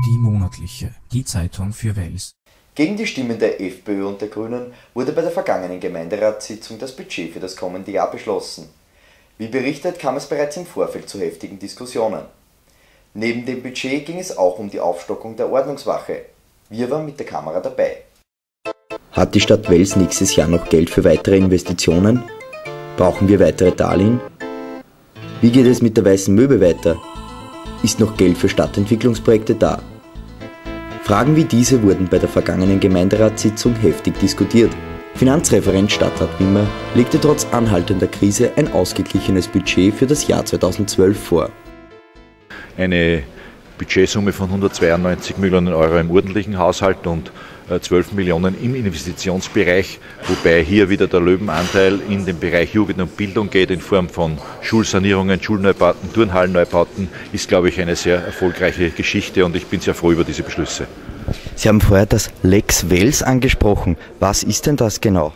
Die monatliche, die Zeitung für Wels. Gegen die Stimmen der FPÖ und der Grünen wurde bei der vergangenen Gemeinderatssitzung das Budget für das kommende Jahr beschlossen. Wie berichtet, kam es bereits im Vorfeld zu heftigen Diskussionen. Neben dem Budget ging es auch um die Aufstockung der Ordnungswache. Wir waren mit der Kamera dabei. Hat die Stadt Wels nächstes Jahr noch Geld für weitere Investitionen? Brauchen wir weitere Darlehen? Wie geht es mit der Weißen Möwe weiter? Ist noch Geld für Stadtentwicklungsprojekte da? Fragen wie diese wurden bei der vergangenen Gemeinderatssitzung heftig diskutiert. Finanzreferent Stadtrat Wimmer legte trotz anhaltender Krise ein ausgeglichenes Budget für das Jahr 2012 vor. Eine Budgetsumme von 192 Millionen Euro im ordentlichen Haushalt und 12 Millionen im Investitionsbereich, wobei hier wieder der Löwenanteil in den Bereich Jugend und Bildung geht in Form von Schulsanierungen, Schulneubauten, Turnhallenneubauten, ist, glaube ich, eine sehr erfolgreiche Geschichte und ich bin sehr froh über diese Beschlüsse. Sie haben vorher das Lex Wels angesprochen. Was ist denn das genau?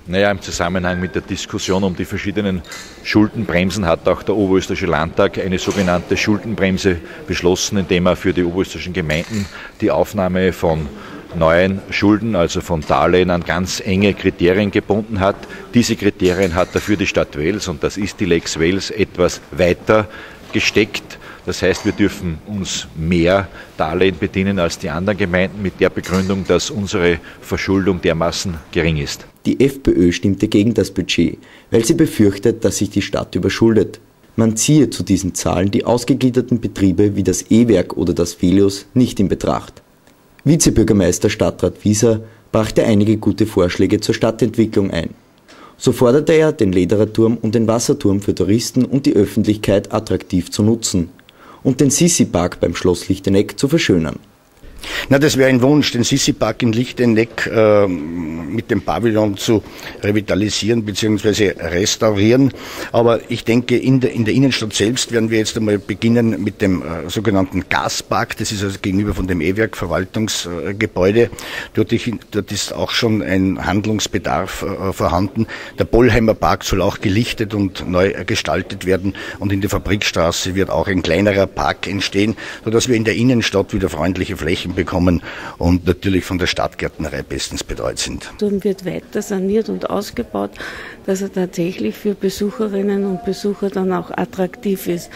Naja, im Zusammenhang mit der Diskussion um die verschiedenen Schuldenbremsen hat auch der Oberösterreichische Landtag eine sogenannte Schuldenbremse beschlossen, indem er für die oberösterreichischen Gemeinden die Aufnahme von neuen Schulden, also von Darlehen, an ganz enge Kriterien gebunden hat. Diese Kriterien hat dafür die Stadt Wels, und das ist die Lex Wels, etwas weiter gesteckt. Das heißt, wir dürfen uns mehr Darlehen bedienen als die anderen Gemeinden mit der Begründung, dass unsere Verschuldung dermaßen gering ist. Die FPÖ stimmte gegen das Budget, weil sie befürchtet, dass sich die Stadt überschuldet. Man ziehe zu diesen Zahlen die ausgegliederten Betriebe wie das E-Werk oder das Velius nicht in Betracht. Vizebürgermeister Stadtrat Wieser brachte einige gute Vorschläge zur Stadtentwicklung ein. So forderte er, den Lederer Turm und den Wasserturm für Touristen und die Öffentlichkeit attraktiv zu nutzen und den Sissi-Park beim Schloss Lichtenegg zu verschönern. Na, das wäre ein Wunsch, den Sissi-Park in Lichtenegg mit dem Pavillon zu revitalisieren bzw. restaurieren. Aber ich denke, in der Innenstadt selbst werden wir jetzt einmal beginnen mit dem sogenannten Gaspark. Das ist also gegenüber von dem E-Werk Verwaltungsgebäude. Dort ist auch schon ein Handlungsbedarf vorhanden. Der Bollheimer Park soll auch gelichtet und neu gestaltet werden. Und in der Fabrikstraße wird auch ein kleinerer Park entstehen, sodass wir in der Innenstadt wieder freundliche Flächen bekommen und natürlich von der Stadtgärtnerei bestens betreut sind. Der Turm wird weiter saniert und ausgebaut, dass er tatsächlich für Besucherinnen und Besucher dann auch attraktiv ist.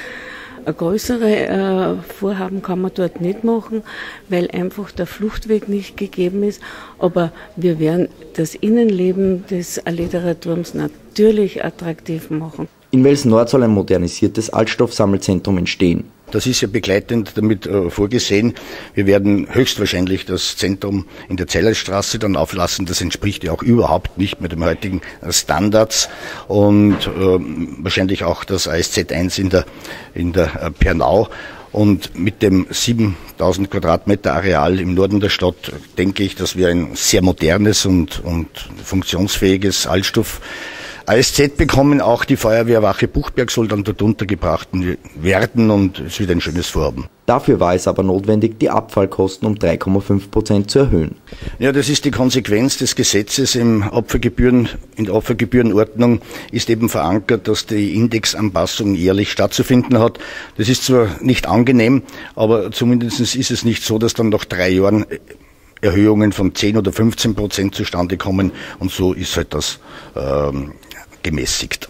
Größere Vorhaben kann man dort nicht machen, weil einfach der Fluchtweg nicht gegeben ist. Aber wir werden das Innenleben des Lederer Turms natürlich attraktiv machen. In Wels Nord soll ein modernisiertes Altstoffsammelzentrum entstehen. Das ist ja begleitend damit vorgesehen. Wir werden höchstwahrscheinlich das Zentrum in der Zellerstraße dann auflassen. Das entspricht ja auch überhaupt nicht mit den heutigen Standards. Und wahrscheinlich auch das ASZ 1 in der Pernau. Und mit dem 7000 Quadratmeter Areal im Norden der Stadt denke ich, dass wir ein sehr modernes und funktionsfähiges Altstoff ASZ bekommen. Auch die Feuerwehrwache Buchberg soll dann dort untergebracht werden und es wird ein schönes Vorhaben. Dafür war es aber notwendig, die Abfallkosten um 3,5% zu erhöhen. Ja, das ist die Konsequenz des Gesetzes. In der Opfergebührenordnung ist eben verankert, dass die Indexanpassung jährlich stattzufinden hat. Das ist zwar nicht angenehm, aber zumindest ist es nicht so, dass dann nach 3 Jahren Erhöhungen von 10 oder 15% zustande kommen, und so ist halt das gemäßigt.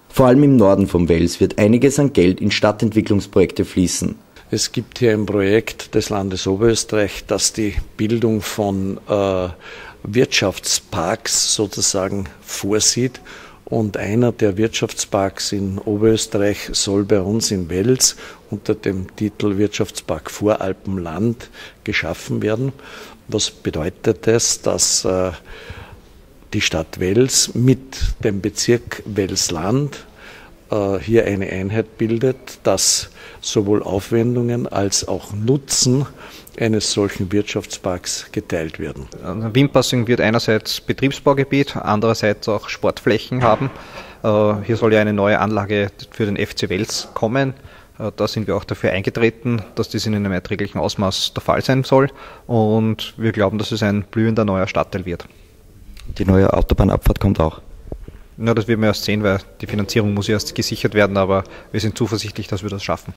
Vor allem im Norden von Wels wird einiges an Geld in Stadtentwicklungsprojekte fließen. Es gibt hier ein Projekt des Landes Oberösterreich, das die Bildung von Wirtschaftsparks sozusagen vorsieht. Und einer der Wirtschaftsparks in Oberösterreich soll bei uns in Wels unter dem Titel Wirtschaftspark Voralpenland geschaffen werden. Was bedeutet das? Dass die Stadt Wels mit dem Bezirk Welsland hier eine Einheit bildet, dass sowohl Aufwendungen als auch Nutzen eines solchen Wirtschaftsparks geteilt werden. Wimpassing wird einerseits Betriebsbaugebiet, andererseits auch Sportflächen haben. Hier soll ja eine neue Anlage für den FC Wels kommen. Da sind wir auch dafür eingetreten, dass das in einem erträglichen Ausmaß der Fall sein soll. Und wir glauben, dass es ein blühender neuer Stadtteil wird. Die neue Autobahnabfahrt kommt auch. Na, das werden wir erst sehen, weil die Finanzierung muss erst gesichert werden, aber wir sind zuversichtlich, dass wir das schaffen.